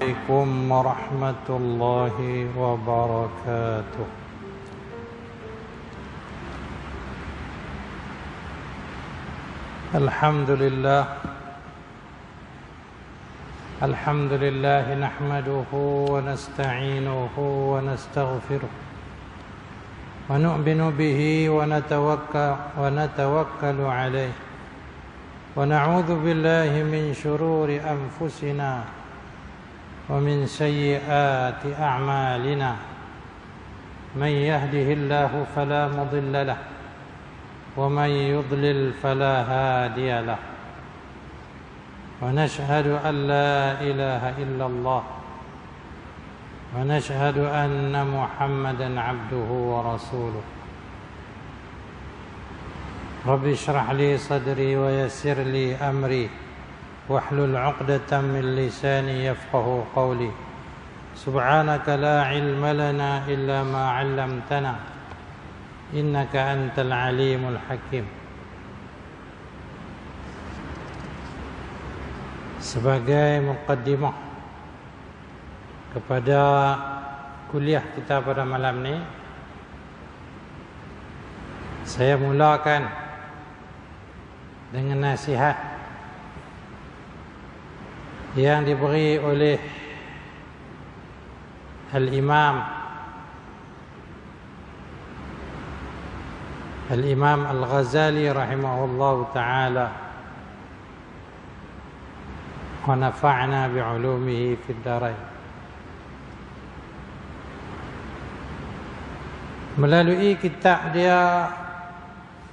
عليكم ورحمة الله وبركاته. الحمد لله نحمده ونستعينه ونستغفره ونؤمن به ونتوكل عليه ونعوذ بالله من شرور أنفسنا ومن سيئات أعمالنا من يهده الله فلا مضل له ومن يضلل فلا هادي له ونشهد أن لا إله إلا الله ونشهد أن محمدا عبده ورسوله. رب اشرح لي صدري ويسر لي أمري واحلل عقدة من لساني يفقه قولي. سبحانك لا علم لنا إلا ما علمتنا إنك أنت العليم الحكيم. Sebagai muqaddimah kepada kuliah kita pada malam ni, saya mulakan dengan nasihat yang diberi oleh Al-Imam Al-Ghazali rahimahullahu ta'ala wa nafa'na bi'ulumihi fid darain. Melalui kitab dia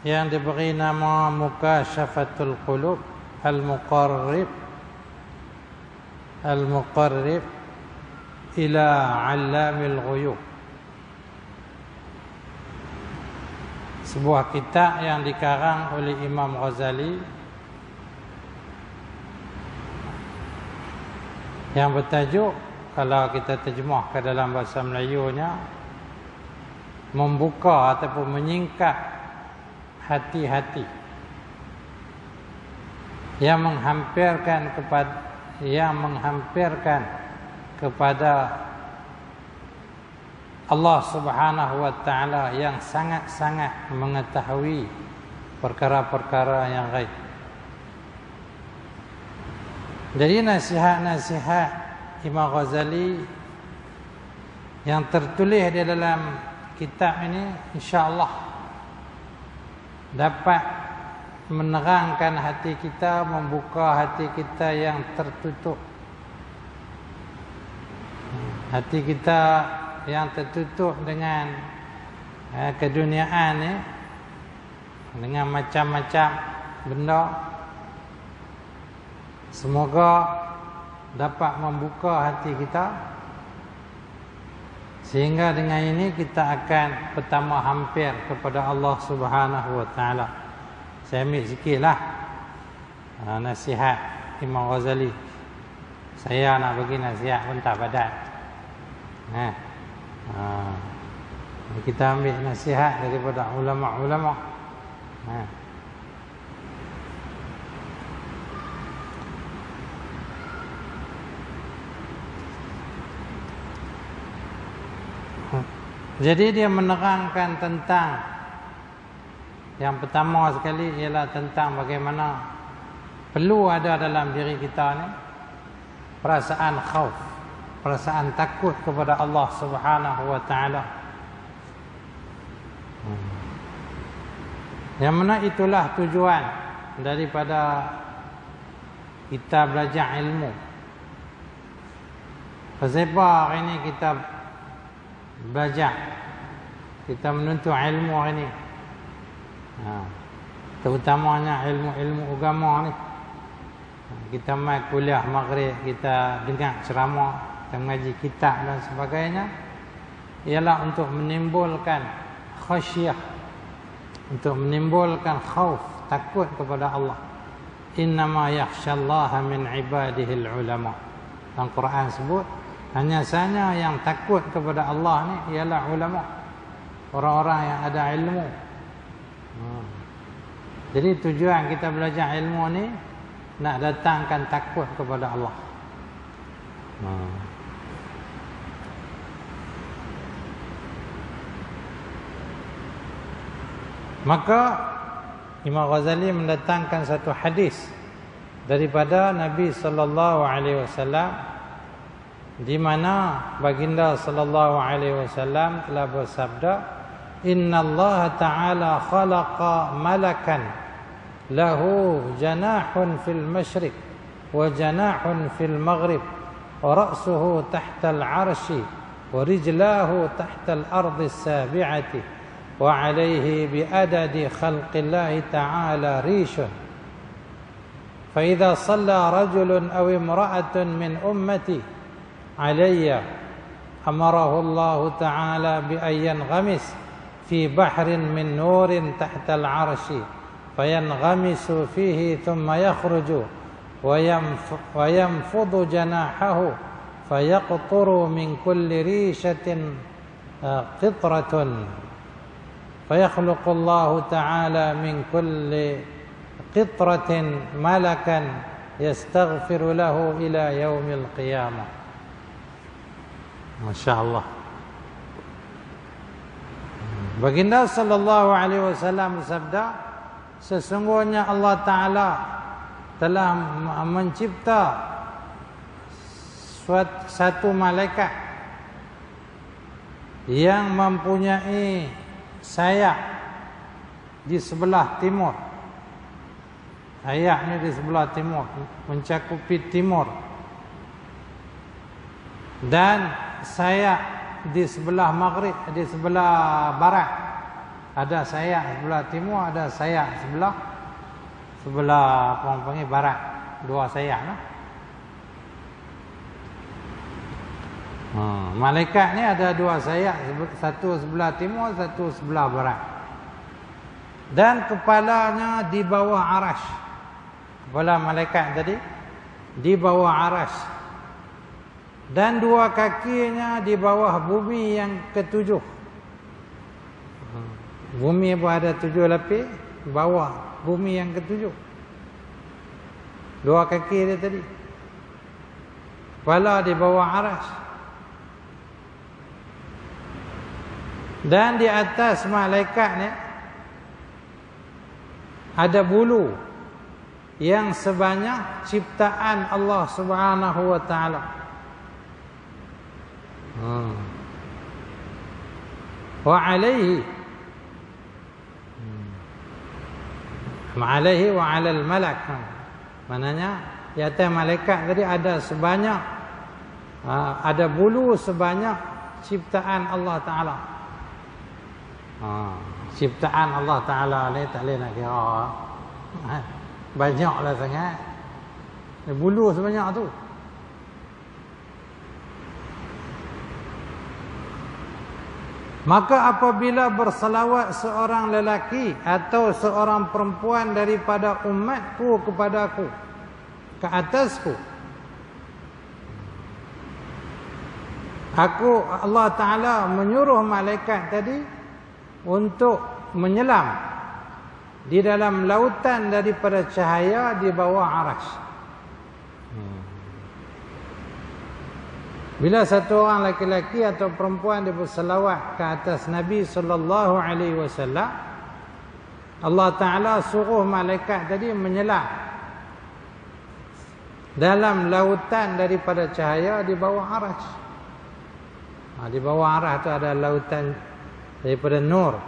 yang diberi nama Mukashafatul Qulub Al-Muqarrib ila 'Allamil Ghuyub, sebuah kitab yang dikarang oleh Imam Ghazali yang bertajuk, kalau kita terjemah ke dalam bahasa Melayunya, membuka ataupun menyingkap hati-hati yang menghampirkan kepada Allah Subhanahu wa taala yang sangat-sangat mengetahui perkara-perkara yang gaib. Jadi nasihat-nasihat Imam Ghazali yang tertulis di dalam kitab ini insya-Allah dapat menerangkan hati kita, membuka hati kita yang tertutup. Hati kita yang tertutup dengan keduniaan ni, dengan macam-macam benda. Semoga dapat membuka hati kita, sehingga dengan ini kita akan pertama hampir kepada Allah Subhanahu wa taala. Saya ambil sikitlah nasihat Imam Ghazali. Saya nak bagi nasihat pun tak padat. Kita ambil nasihat daripada ulama-ulama. Jadi dia menerangkan tentang, yang pertama sekali ialah tentang bagaimana perlu ada dalam diri kita ni perasaan khauf, perasaan takut kepada Allah Subhanahu wa taala. Yang mana itulah tujuan daripada kita belajar ilmu. Pasal hari ini kita belajar, kita menuntut ilmu hari ini, terutamanya ilmu agama ni. Kita mai kuliah maghrib, kita dengar ceramah, kita mengaji kitab dan sebagainya, ialah untuk menimbulkan khasyah, untuk menimbulkan khauf, takut kepada Allah. Innama yakhshallaha min ibadihil ulama. Dalam Quran sebut, hanya saja yang takut kepada Allah ni ialah ulama, orang-orang yang ada ilmu. Jadi tujuan kita belajar ilmu ni nak datangkan takut kepada Allah. Maka Imam Ghazali mendatangkan satu hadis daripada Nabi sallallahu alaihi wasallam, di mana baginda sallallahu alaihi wasallam telah bersabda, innallaha ta'ala khalaqa malakan lahu janahun fil masyriq wa janahun fil maghrib wa ra'suhu tahta al-'arsy wa rijlahu tahta al-ardi as-sabi'ati wa 'alayhi bi adadi khalqillahi ta'ala rishun fa idza shalla rajulun aw imra'atun min ummati 'alayya amarahu Allah ta'ala bi ayyan ghamis fi bahrin min nurin tahta al-'arsy fayanghamisu fihi thumma yakhruju wa yanfudhu janahahu fayaqturu min kulli rishatin qitratun fayakhluqu Allah ta'ala min kulli qitratin malakan yastaghfiru lahu ila yaumil qiyamah. Masya-Allah. Baginda sallallahu alaihi wasallam bersabda, sesungguhnya Allah Ta'ala telah mencipta satu malaikat yang mempunyai sayap di sebelah timur. Sayapnya di sebelah timur, mencakupi timur. Dan sayap di sebelah maghrib, di sebelah barat. Ada sayap sebelah timur, ada sayap sebelah apa panggil barat. Dua sayap lah. Malaikat ni ada dua sayap, satu sebelah timur, satu sebelah barat. Dan kepalanya di bawah arasy. Kepala malaikat tadi di bawah arasy. Dan dua kakinya di bawah bumi yang ketujuh. Bumi pun ada 7 lapis, bawah bumi yang ketujuh. Dua kaki dia tadi. Kepala di bawah arasy. Dan di atas malaikat ni ada bulu yang sebanyak ciptaan Allah Subhanahu wa taala. Wa alaihi wa 'alal malak. Maknanya di atas malaikat tadi ada sebanyak ada bulu sebanyak ciptaan Allah taala. Ciptaan Allah Ta'ala ni tak boleh nak kira. Banyaklah sangat. Bulu sebanyak tu. Maka apabila berselawat seorang lelaki atau seorang perempuan daripada umatku kepadaku, ke atasku, Allah Ta'ala menyuruh malaikat tadi untuk menyelam di dalam lautan daripada cahaya di bawah arasy. Bila satu orang laki-laki atau perempuan dia berselawat ke atas Nabi sallallahu alaihi wasallam, Allah Taala suruh malaikat tadi menyelam dalam lautan daripada cahaya di bawah arasy. Di bawah arasy tu ada lautan daripada nur.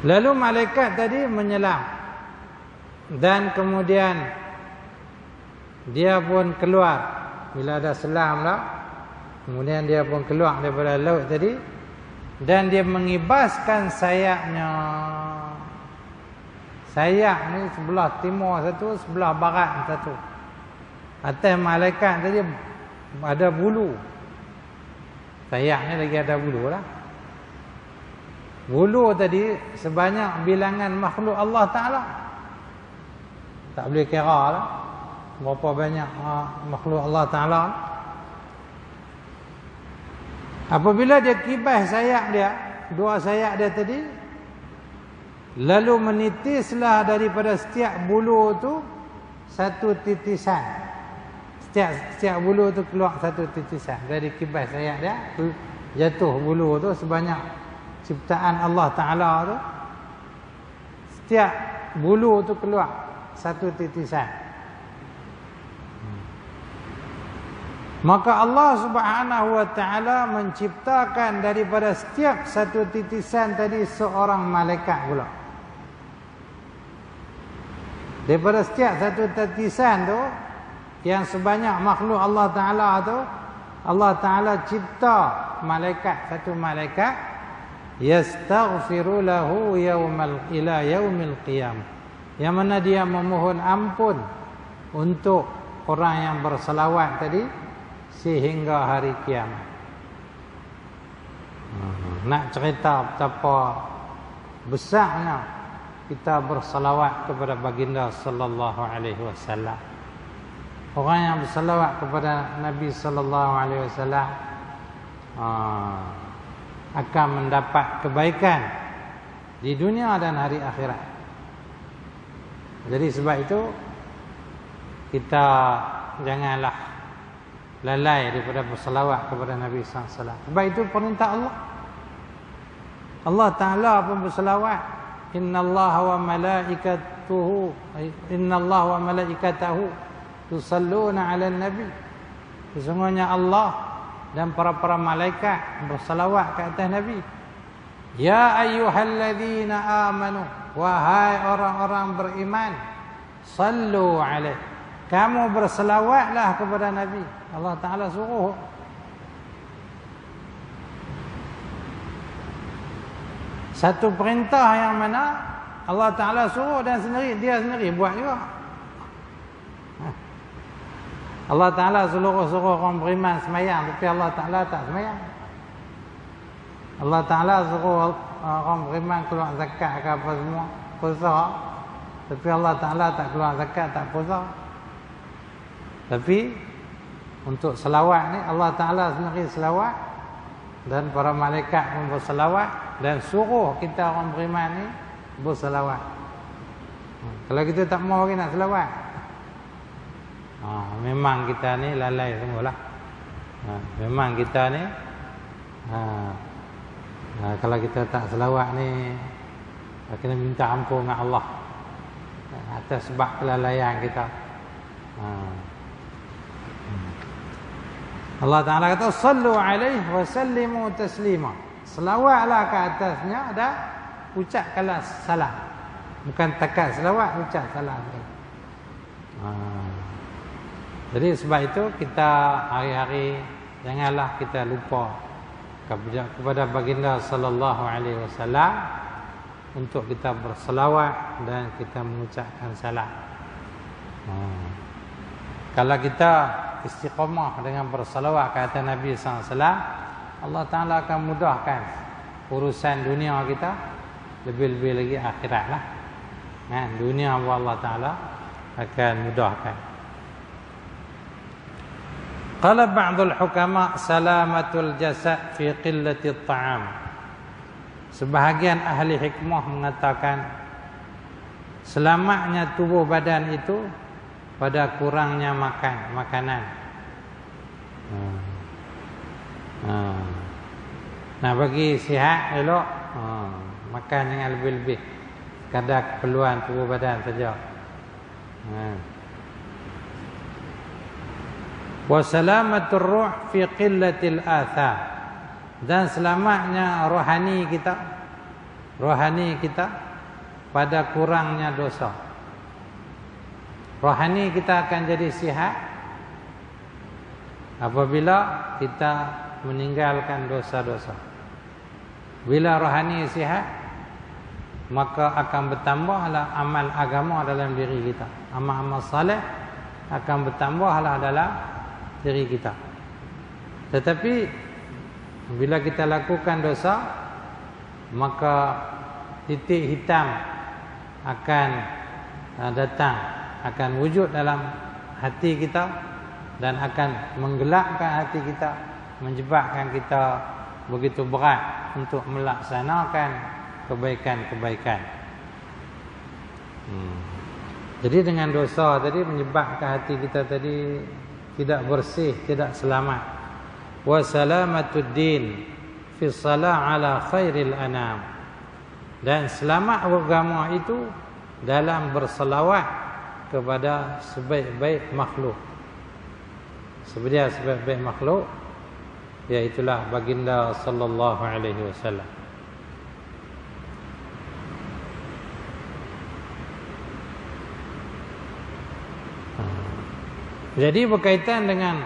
Lalu malaikat tadi menyelam dan kemudian dia pun keluar. Bila ada selam lah, kemudian dia pun keluar daripada laut tadi dan dia mengibaskan sayapnya. Sayap ni sebelah timur satu, sebelah barat satu. Atas malaikat tadi ada bulu. Sayapnya lagi ada bulu lah. Bulu tadi sebanyak bilangan makhluk Allah Ta'ala. Tak boleh kira lah berapa banyak makhluk Allah Ta'ala. Apabila dia kibas sayap dia, dua sayap dia tadi, lalu menitislah daripada setiap bulu tu satu titisan. Setiap bulu tu keluar satu titisan dari kibas sayap dia, jatuh bulu tu sebanyak ciptaan Allah Taala tu. Setiap bulu tu keluar satu titisan. Maka Allah Subhanahu wa taala menciptakan daripada setiap satu titisan tadi seorang malaikat pula. Daripada setiap satu titisan tu yang sebanyak makhluk Allah Taala tu, Allah Taala cipta malaikat, satu malaikat yastaghfiru lahu ila yaumil qiyamah. Yang mana dia memohon ampun untuk orang yang berselawat tadi sehingga hari kiamat. Nak cerita betapa besarnya kita berselawat kepada baginda sallallahu alaihi wasallam. Orang yang berselawat kepada Nabi sallallahu alaihi wasallam akan mendapat kebaikan di dunia dan hari akhirat. Jadi sebab itu kita janganlah lalai daripada berselawat kepada Nabi sallallahu alaihi wasallam. Sebab itu perintah Allah. Allah Taala pun berselawat, innallaha wa malaikatahu yusalluna 'alan nabi. Sesungguhnya Allah dan para malaikat berselawat ke atas Nabi. Ya ayyuhalladzina amanu, wahai orang-orang beriman, sallu alaihi, kamu berselawatlah kepada Nabi. Allah Taala suruh. Satu perintah yang mana Allah Taala suruh dan dia sendiri buat juga. Allah Taala suruh orang beriman semayang, tapi Allah Taala tak semayang. Allah Taala suruh orang beriman keluar zakat ke apa semua, puasa, tapi Allah Taala tak keluar zakat, tak puasa. Tapi untuk selawat ni Allah Taala sendiri selawat dan para malaikat pun berselawat dan suruh kita orang beriman ni berselawat. Kalau kita tak mau lagi nak selawat, memang kita ni lalai semualah. Memang kita ni kalau kita tak selawat ni kena minta ampun dengan Allah atas sebab kelalaian kita. Allah Ta'ala kata sallu alaihi wa sallimu taslima. Selawatlah ke atasnya dan ucapkanlah salam. Bukan takat selawat, ucap salam. Jadi sebab itu kita hari-hari janganlah kita lupa kepada baginda sallallahu alaihi wasallam untuk kita berselawat dan kita mengucapkan salam. Kalau kita istiqamah dengan berselawat ke atas Nabi sallallahu alaihi wasallam, Allah Taala akan mudahkan urusan dunia kita, lebih-lebih lagi akhiratlah. Dunia Allah Taala akan mudahkan. Qala ba'dul hukama salamatul jasad fi qillati at-ta'am. Sebahagian ahli hikmah mengatakan selamatnya tubuh badan itu pada kurangnya makanan. Nah, bagi sihat elok makan jangan lebih-lebih, kadar keperluan tubuh badan saja. Wa salamatur ruh fi qillatil athar, dan selamatnya rohani kita pada kurangnya dosa. Rohani kita akan jadi sihat apabila kita meninggalkan dosa-dosa. Bila rohani sihat, maka akan bertambahlah amal agama dalam diri kita. Amal-amal saleh akan bertambahlah dalam diri kita. Tetapi bila kita lakukan dosa, maka titik hitam akan datang, akan wujud dalam hati kita dan akan menggelapkan hati kita, menyebabkan kita begitu berat untuk melaksanakan kebaikan-kebaikan. Jadi dengan dosa tadi menyebabkan hati kita tadi tidak bersih, tidak selamat. Wa salamatud din fi salah ala khairil anam. Dan selamat agama itu dalam berselawat kepada sebaik-baik makhluk. Sebaik-baik makhluk, iaitulah baginda sallallahu alaihi wasallam. Jadi berkaitan dengan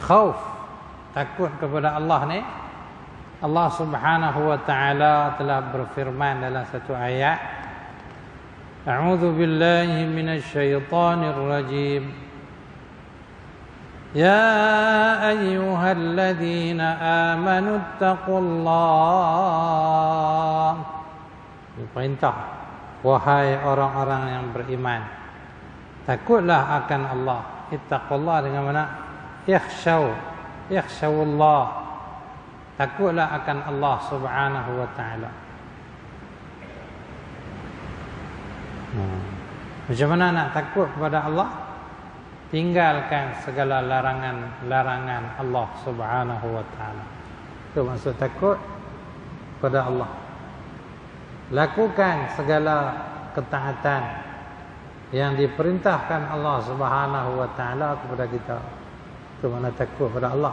khauf, takut kepada Allah ni, Allah Subhanahu wa taala telah berfirman dalam satu ayat, A'udzu billahi minasy syaithanir rajim. Ya ayyuhalladzina amanu taqullah. Perintah, wahai orang-orang yang beriman, takutlah akan Allah. Ittaqullah dengan mana? Yakhshawullah. Takutlah akan Allah Subhanahu wa taala. Macam mana nak takut kepada Allah? Tinggalkan segala larangan Allah Subhanahu wa taala. Itu maksud takut kepada Allah. Lakukan segala ketaatan yang diperintahkan Allah Subhanahu wa taala kepada kita. Itu makna takut kepada Allah.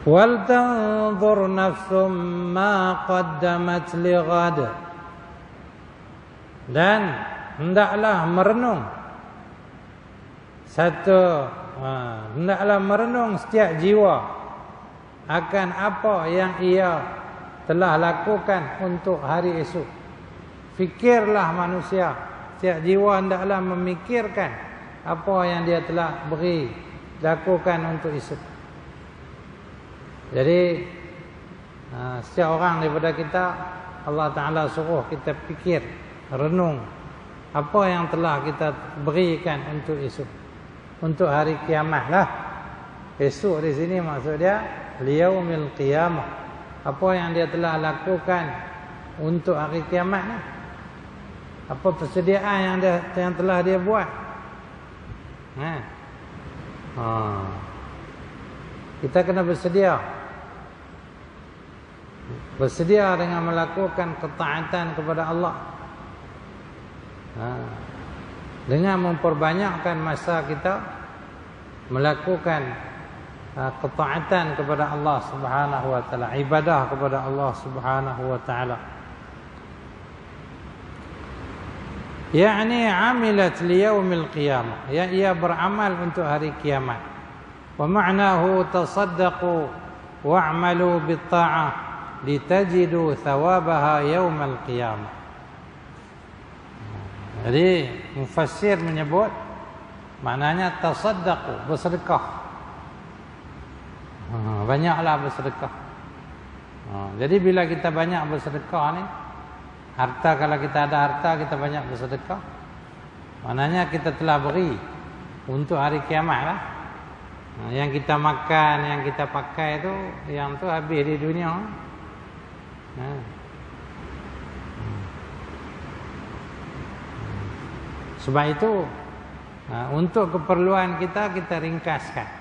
Wal tanzur nafsum ma qaddamat lighad. Dan hendaklah merenung hendaklah merenung setiap jiwa akan apa yang ia telah lakukan untuk hari esok. Fikirlah manusia, setiap jiwa hendaklah memikirkan apa yang dia telah lakukan untuk esok. Jadi setiap orang daripada kita, Allah Ta'ala suruh kita fikir, renung apa yang telah kita berikan untuk esok, untuk hari kiamat lah. Esok di sini maksud dia liyaumil qiyamah. Apa yang dia telah lakukan untuk hari kiamat ni, apa persediaan yang telah dia buat. Kita kena bersedia dengan melakukan ketaatan kepada Allah, dengan memperbanyakkan masa kita melakukan ketaatan kepada Allah Subhanahu wa taala, ibadah kepada Allah Subhanahu wa taala. Yani amilat liyaumil qiyamah, ia beramal untuk hari kiamat. Wa ma'nahu tasaddaqu wa'malu bit-ta'ah litajidu thawabaha yaumal qiyamah. Jadi mufassir menyebut maknanya tasaddaqu, bersedekah. Banyaklah bersedekah. Jadi bila kita banyak bersedekah ni, harta, kalau kita ada harta kita banyak bersedekah, maknanya kita telah beri untuk hari kiamat lah. Yang kita makan, yang kita pakai tu, yang tu habis di dunia. Sebab itu untuk keperluan kita ringkaskan.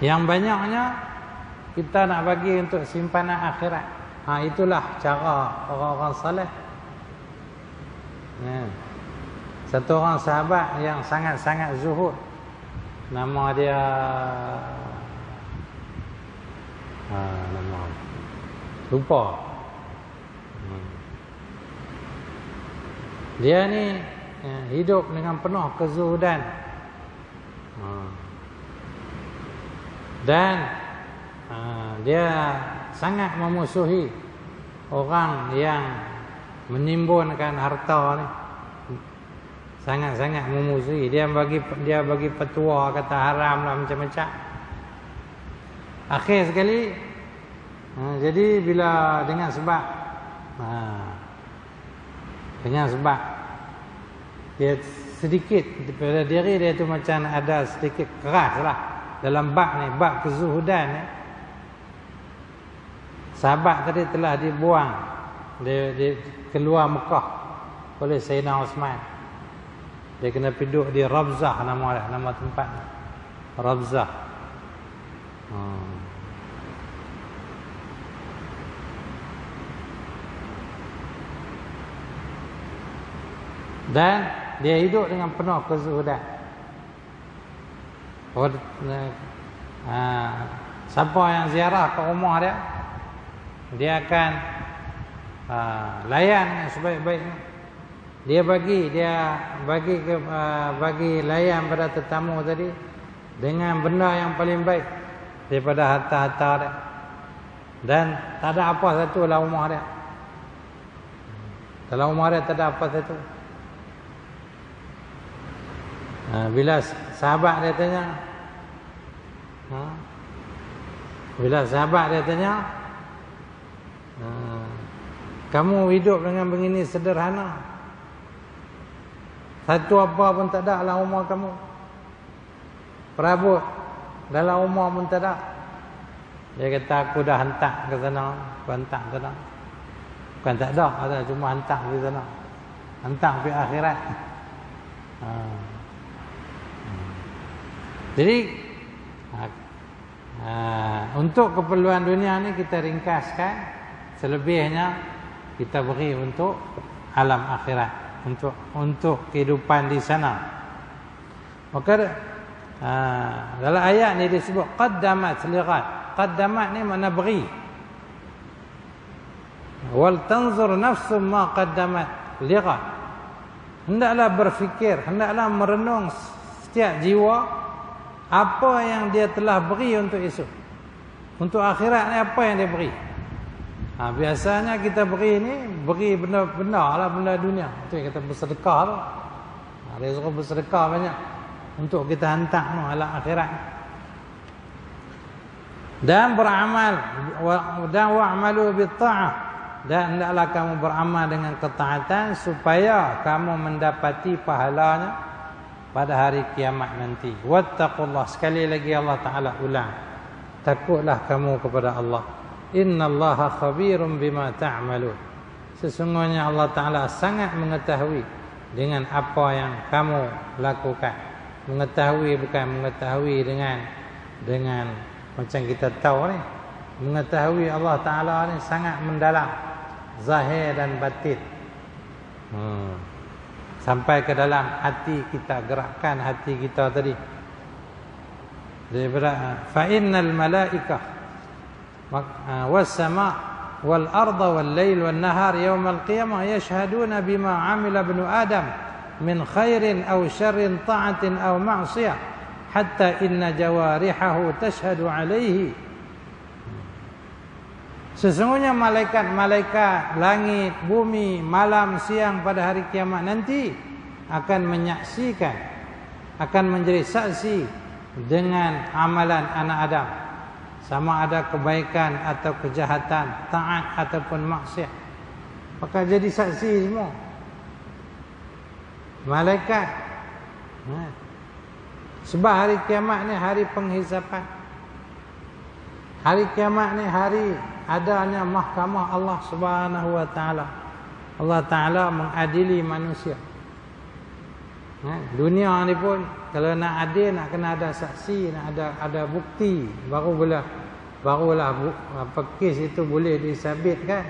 Yang banyaknya kita nak bagi untuk simpanan akhirat. Itulah cara orang-orang saleh. Satu orang sahabat yang sangat-sangat zuhud, nama dia nama lupa. Dia ni hidup dengan penuh kezuhudan. Dan dia sangat memusuhi orang yang menimbunkan harta ni. Sangat-sangat memusuhi. Dia bagi petua, kata haram lah, macam-macam. Akhir sekali jadi bila dengan sebab dia sedikit pada diri dia tu macam ada sedikit keras lah dalam bab ni, bab kezuhudan ni. Sahabat tadi telah dibuang dia keluar Mekah oleh Sayyidina Osman. Dia kena duduk di Rabzah, nama tempat Rabzah. Dan dia hidup dengan penuh kezuhudan. Siapa yang ziarah ke rumah dia akan layan yang sebaik-baiknya. Dia bagi layan pada tetamu tadi dengan benda yang paling baik daripada harta-harta dia. Dan tak ada apa satu dalam rumah dia. Dalam rumah dia tak ada apa satu. Bila sahabat dia tanya, kamu hidup dengan begini sederhana, satu apa pun tak ada dalam rumah kamu, perabot dalam rumah pun tak ada. Dia kata, aku dah hantar ke sana. Aku hantar ke sana. Bukan tak ada, cuma hantar ke sana, hantar ke akhirat. Jadi untuk keperluan dunia ni kita ringkaskan, selebihnya kita beri untuk alam akhirat, untuk kehidupan di sana. Maka dalam ayat ni disebut qaddamat lighat. Qaddamat ni makna beri. Wal tanzur nafsum ma qaddamat lighat. Hendaklah berfikir, hendaklah merenung setiap jiwa apa yang dia telah beri untuk esok. Untuk akhirat ni apa yang dia beri. Biasanya kita beri benda-benda lah, benda dunia. Itu yang kita bersedekah tu. Dia suruh bersedekah banyak untuk kita hantar alam akhirat. Dan beramal, dan wa'malu bitta'ah, dan hendaklah kamu beramal dengan ketaatan supaya kamu mendapati pahalanya pada hari kiamat nanti. Wattaqullah, sekali lagi Allah Ta'ala ulang, takutlah kamu kepada Allah. Innallaha khabirum bima ta'malun. Sesungguhnya Allah Ta'ala sangat mengetahui dengan apa yang kamu lakukan. Mengetahui bukan mengetahui dengan macam kita tahu ni. Mengetahui Allah Ta'ala ni sangat mendalam, zahir dan batin. Sampai ke dalam hati kita, gerakkan hati kita tadi. Daripada fa innal malaikah was sama wal arda wal lail wan nahar yawm al qiyamah yashhaduna bima amila ibnu adam min khairin aw syarrin ta'atin aw ma'siyah hatta inna jawarihahu tashhadu alaihi. Sesungguhnya malaikat langit, bumi, malam, siang pada hari kiamat nanti akan menyaksikan, akan menjadi saksi dengan amalan anak Adam, sama ada kebaikan atau kejahatan, taat ataupun maksiat. Maka jadi saksi semua malaikat. Sebab hari kiamat ni hari penghisapan. Hari kiamat ni hari adanya mahkamah Allah Subhanahu wa taala. Allah Taala mengadili manusia. Dunia ni pun kalau nak adil, nak kena ada saksi, nak ada bukti, barulah kes itu boleh disabitkan.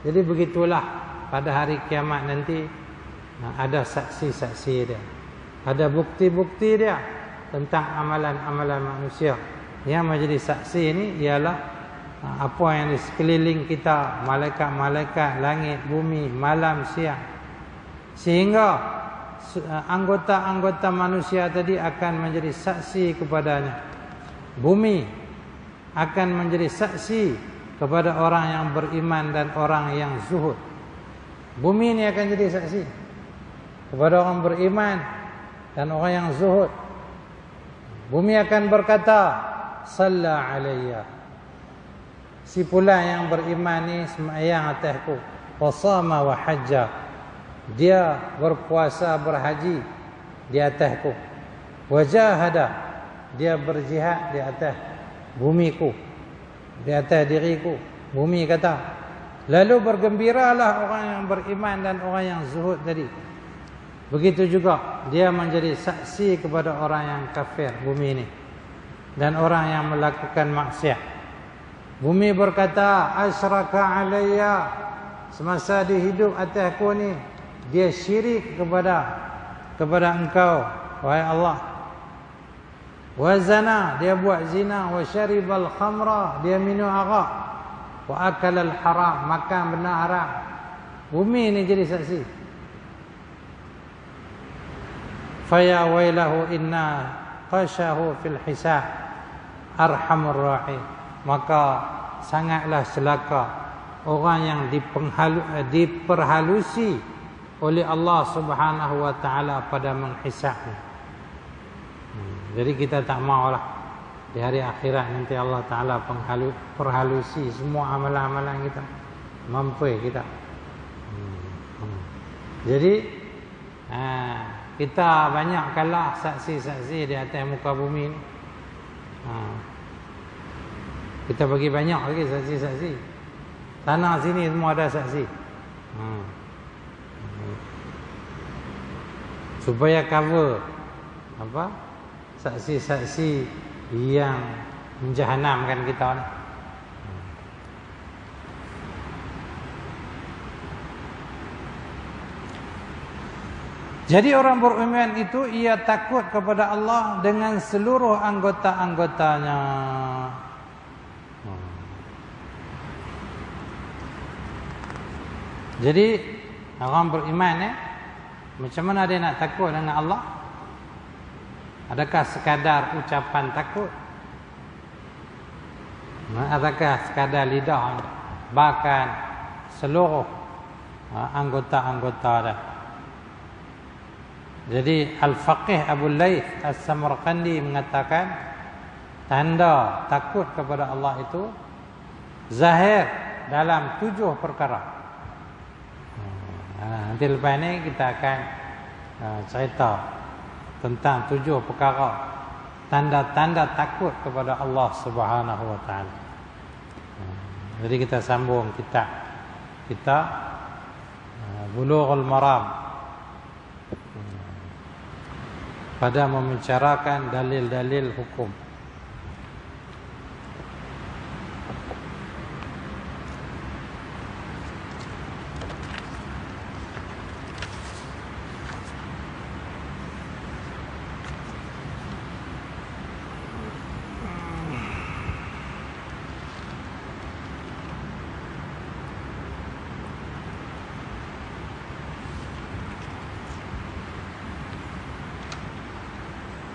Jadi begitulah pada hari kiamat nanti ada saksi-saksi dia, ada bukti-bukti dia tentang amalan-amalan manusia. Yang menjadi saksi ini ialah apa yang di sekeliling kita, malaikat-malaikat, langit, bumi, malam, siang. Sehingga anggota-anggota manusia tadi akan menjadi saksi kepadanya. Bumi akan menjadi saksi kepada orang yang beriman dan orang yang zuhud. Bumi ini akan jadi saksi kepada orang beriman dan orang yang zuhud. Bumi akan berkata, "Shalla alayya." Si pula yang beriman ni sembahyang atasku, wa shama wa hajja. Dia berpuasa, berhaji di atasku. Wa jahada, dia berjihad di atas bumiku, di atas diriku. Bumi kata, Lalu bergembiralah orang yang beriman dan orang yang zuhud tadi. Begitu juga dia menjadi saksi kepada orang yang kafir bumi ini dan orang yang melakukan maksiat. Bumi berkata, asyraka alayya, semasa dia hidup atasku ni dia syirik kepada engkau wahai Allah. Wa zana, dia buat zina. Wa syaribal khamra, dia minum arak. Wa akalal haram, makan benda haram. Bumi ni jadi saksi. Faya wailahu inna qashahu fil hisab arhamur rahim. Maka sangatlah celaka orang yang diperhalusi oleh Allah Subhanahu wa taala pada menghisabnya. Jadi kita tak maulah di hari akhirat nanti Allah taala perhalusi semua amalan-amalan kita. Mampu kita. Jadi kita banyak kalah saksi-saksi di atas muka bumi ni. Kita bagi banyak lagi saksi-saksi. Tanah sini semua ada saksi. Supaya cover saksi-saksi yang menjahanamkan kita ni. Jadi orang beriman itu ia takut kepada Allah dengan seluruh anggota-anggotanya. Jadi orang beriman macam mana dia nak takut dengan Allah? Adakah sekadar ucapan takut? Adakah sekadar lidah? Bahkan seluruh anggota-anggota dia. Jadi Al-Faqih Abu Layth As-Samarqandi mengatakan tanda takut kepada Allah itu zahir dalam 7 perkara. Nanti lepas ni kita akan cerita tentang 7 perkara tanda-tanda takut kepada Allah Subhanahu wa taala. Jadi kita sambung kitab kita Bulughul Maram pada membicarakan dalil-dalil hukum.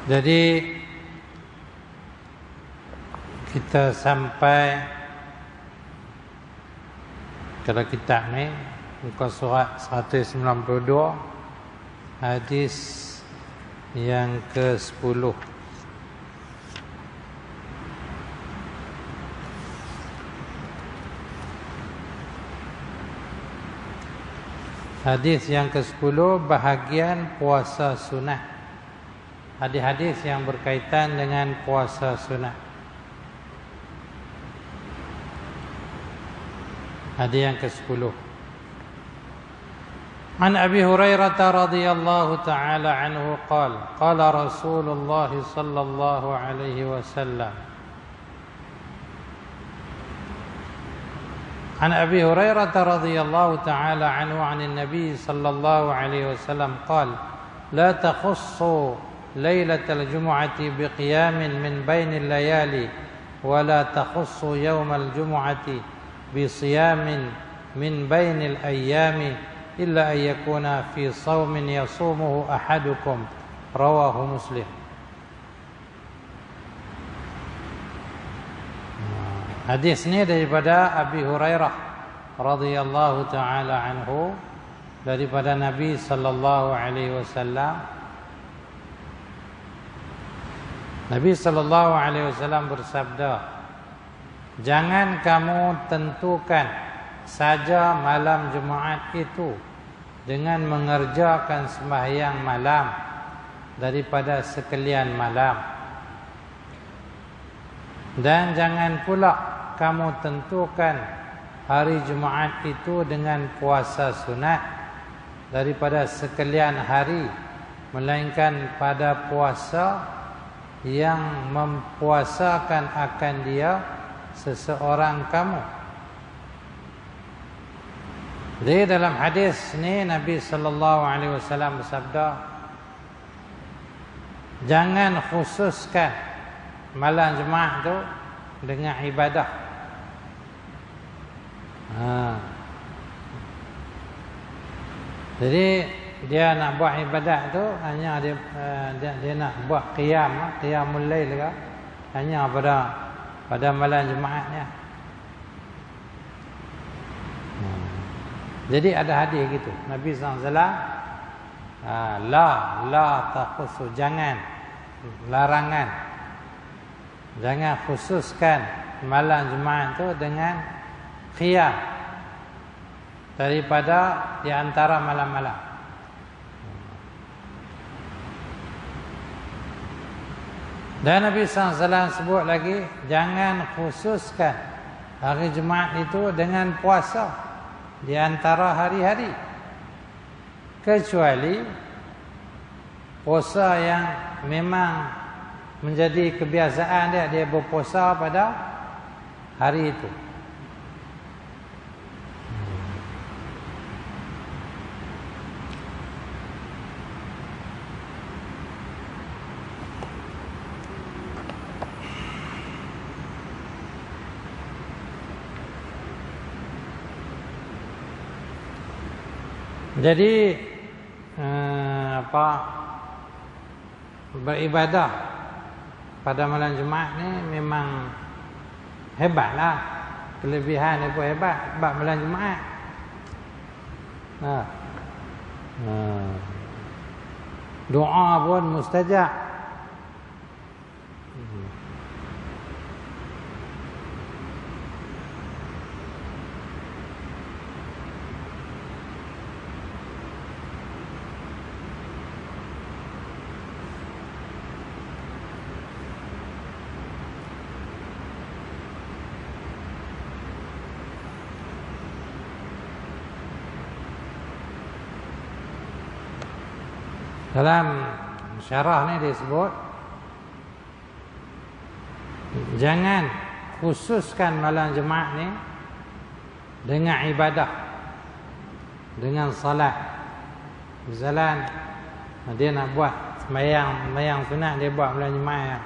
Jadi kita sampai pada kitab ni muka surat 192 hadis yang ke-10. Hadis yang ke-10 bahagian puasa sunat. Hadis-hadis yang berkaitan dengan puasa sunat. Hadis yang ke-10. An Abi Hurairah radhiyallahu ta'ala anhu qala qala Rasulullah sallallahu alaihi wasallam. An Abi Hurairah radhiyallahu ta'ala anhu 'anil Nabi sallallahu alaihi wasallam qala la takhussu ليلة الجمعة بقيام من بين الليالي ولا تخص يوم الجمعة بصيام من بين الأيام إلا أن يكون في صوم يصومه أحدكم رواه مسلم. Hadis ini daripada Abi Hurairah radhiyallahu taala anhu daripada Nabi sallallahu alaihi wasallam. Nabi sallallahu alaihi wasallam bersabda, jangan kamu tentukan saja malam Jumaat itu dengan mengerjakan sembahyang malam daripada sekalian malam. Dan jangan pula kamu tentukan hari Jumaat itu dengan puasa sunat daripada sekalian hari, melainkan pada puasa yang mempuasakan akan dia seseorang kamu. Jadi dalam hadis ni Nabi SAW bersabda, jangan khususkan malam Jumaat tu dengan ibadah. Jadi dia nak buat ibadat tu hanya dia nak buat qiyamul lail ke, hanya pada malam Jumaatnya. Jadi ada hadis gitu. Nabi SAW la takhusu, jangan, larangan, jangan khususkan malam Jumaat tu dengan qiyam daripada di antara malam-malam. Dan Nabi SAW sebut lagi, jangan khususkan hari Jumaat itu dengan puasa di antara hari-hari, kecuali puasa yang memang menjadi kebiasaan dia berpuasa pada hari itu. Jadi beribadah pada malam Jumaat ni memang hebatlah. Kelebihan dia pun hebat sebab malam Jumaat. Doa pun mustajab. Dalam syarah ni disebut, jangan khususkan malam Jumaat ni dengan ibadah, dengan salat. Misalnya dia nak buat sembahyang sunat, dia buat malam Jumaat,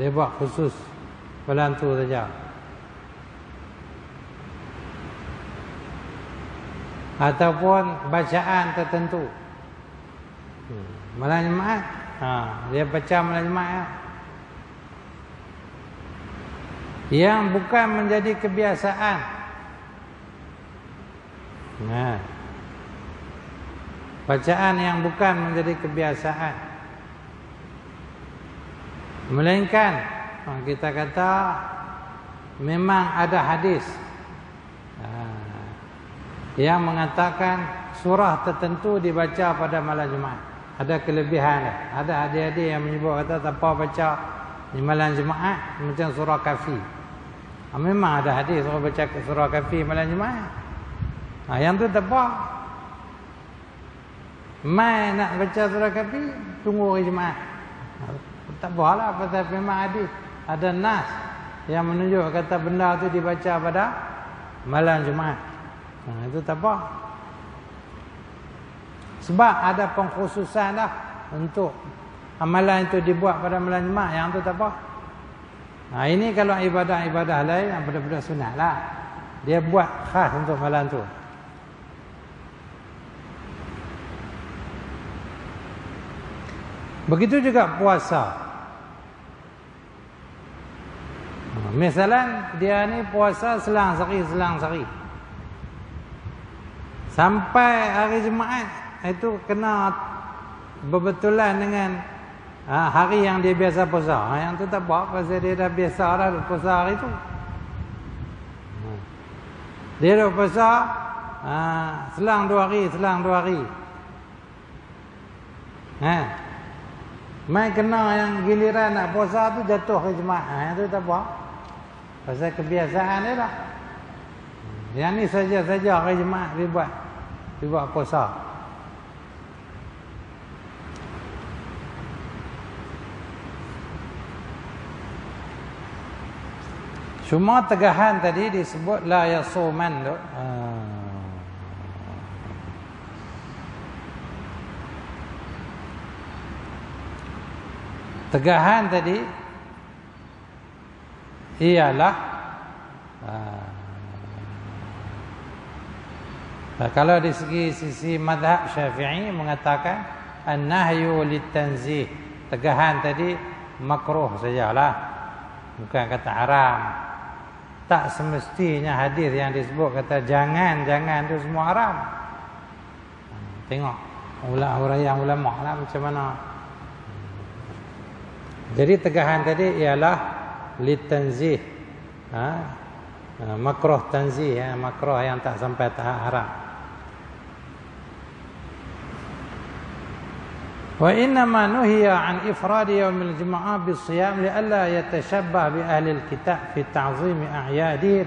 dia buat khusus malam tu saja. Ataupun bacaan tertentu malam Jumaat, dia baca malam Jumaat yang bukan menjadi kebiasaan. Bacaan yang bukan menjadi kebiasaan, melainkan kita kata memang ada hadis yang mengatakan surah tertentu dibaca pada malam Jumaat. Ada kelebihan dia. Ada hadis-hadis yang menyebut kata tanpa baca di malam Jumaat macam surah Kahfi. Memang ada hadis orang baca surah Kahfi malam Jumaat. Yang tu tak apa. Mai nak baca surah Kahfi, tunggu hari Jumaat. Tak apalah, pasal memang hadis. Ada nas yang menunjuk kata benda tu dibaca pada malam Jumaat. Itu tak apa. Sebab ada pengkhususan dah untuk amalan itu dibuat pada malam Jumaat, yang tu tak apa. Ini kalau ibadah-ibadah lain yang benda-benda sunat lah, dia buat khas untuk malam tu. Begitu juga puasa. Misalnya dia ni puasa selang sehari sampai hari Jumaat, itu kena berbetulan dengan hari yang dia biasa puasa. Yang tu tak apa, pasal dia dah biasa dah puasa hari tu. Dia dah puasa selang 2 hari. Mai kena yang giliran nak puasa tu jatuh hari Jumaat. Yang tu tak apa, pasal kebiasaan dia dah. Yang ni saja-saja hari Jumaat dibuat puasa. Cuma tegahan tadi disebut la yasuman tu. Tegahan tadi ialah kalau di sisi mazhab Syafi'i mengatakan an-nahyu litanzih. Tegahan tadi makruh sajalah, bukan kata haram. Tak semestinya hadis yang disebut kata jangan itu semua haram. Tengok uraian ulama lah macam mana. Jadi tegahan tadi ialah litanzih, makruh tanzih, makruh yang tak sampai tahap haram. Wa innama nuhiya an ifrad yaumil jumu'ah bis-shiyam li'alla yatashabbah bi ahli al-kitab fi ta'zim a'yadihim.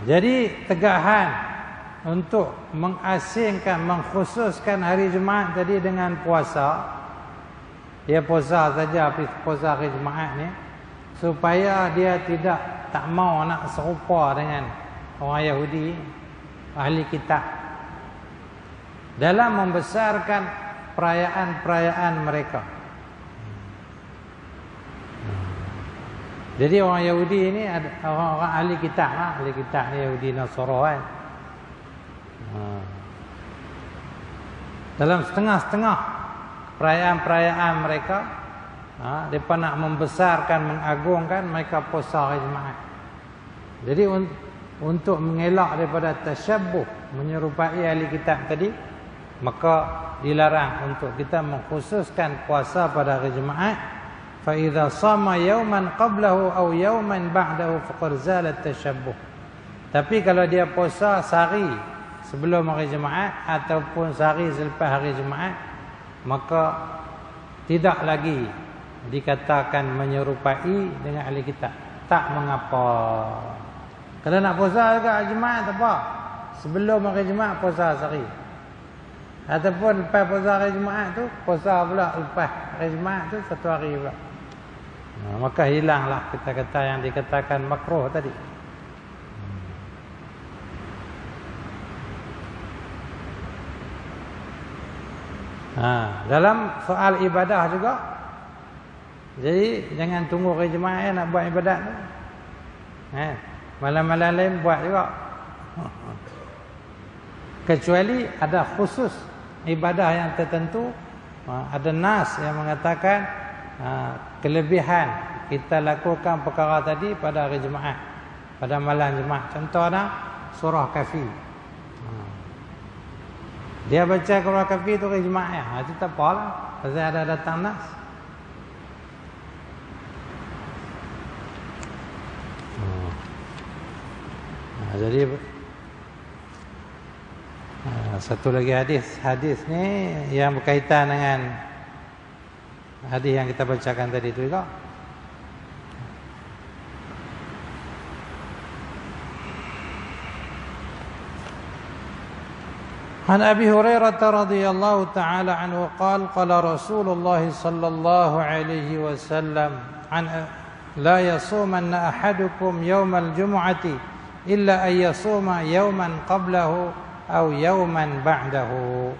Jadi tegahan untuk mengasingkan, mengkhususkan hari Jumaat tadi dengan puasa. Dia puasa saja, puasa hari Jumaat ni supaya dia tak mau nak serupa dengan orang Yahudi, ahli kitab, dalam membesarkan perayaan-perayaan mereka. Jadi orang Yahudi ini ada orang ahli kitab lah, ahli kitab ni Yahudi Nasara kan. Dalam setengah-setengah perayaan-perayaan mereka, mereka nak membesarkan, mengagungkan, mereka puasa hari Jumaat. Jadi untuk mengelak daripada tasyabbuh, menyerupai ahli kitab tadi, maka dilarang untuk kita mengkhususkan puasa pada hari Jumaat. Fa idza sama yawman qablahu aw yawman ba'dahu faqad zala at-tashabbuh. Tapi kalau dia puasa sehari sebelum hari Jumaat ataupun sehari selepas hari Jumaat, maka tidak lagi dikatakan menyerupai dengan ahli kitab. Tak mengapa. Kalau nak puasa juga hari Jumaat tak apa. Sebelum hari Jumaat puasa sehari. Ataupun lepas puasa hari Jumaat tu puasa pula lepas hari Jumaat tu satu hari pula. Maka hilanglah kata-kata yang dikatakan makruh tadi. Dalam soal ibadah juga, jadi jangan tunggu hari Jumaat nak buat ibadat tu. Malam-malam lain buat juga. Kecuali ada khusus ibadah yang tertentu, ada nas yang mengatakan kelebihan kita lakukan perkara tadi pada hari Jumaat, pada malam Jumaat. Contohnya surah Kahfi. Dia baca surah Kahfi tu hari Jumaat, itu tak apalah, pasal ada datang nas. Jadi satu lagi hadis ni yang berkaitan dengan hadis yang kita bacakan tadi itu juga. An Abi Hurairah radhiyallahu ta'ala anhu qala qala Rasulullah sallallahu alaihi wasallam la yasumanna ahadukum yawmal jumu'ati illa ay yasuma yawman qablahu aw yawman ba'dahu.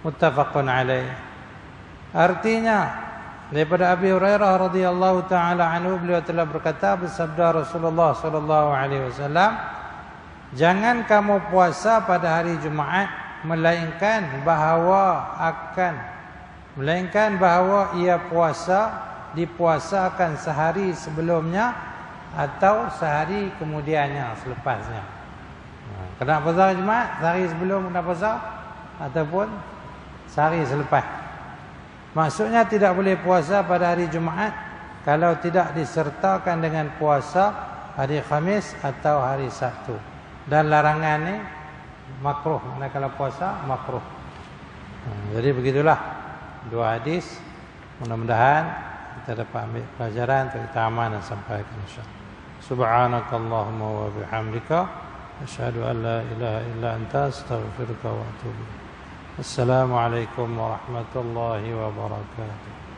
Muttafaqun alaih. Artinya daripada Abi Hurairah radhiyallahu taala anhu, beliau telah berkata, bersabda Rasulullah sallallahu alaihi wasallam, jangan kamu puasa pada hari Jumaat melainkan bahawa ia dipuasakan sehari sebelumnya atau sehari kemudiannya, selepasnya. Kena puasa hari Jumaat sehari sebelum kena puasa ataupun sehari selepas. Maksudnya tidak boleh puasa pada hari Jumaat kalau tidak disertakan dengan puasa hari Khamis atau hari Sabtu. Dan larangan ni makruh, manakala puasa makruh. Jadi begitulah dua hadis. Mudah-mudahan kita dapat ambil pelajaran untuk kita aman dan sampaikan insya-Allah. Subhanakallahumma wa bihamdika asyhadu an la ilaha illa anta astaghfiruka wa atubu ilaik. Assalamualaikum warahmatullahi wabarakatuh.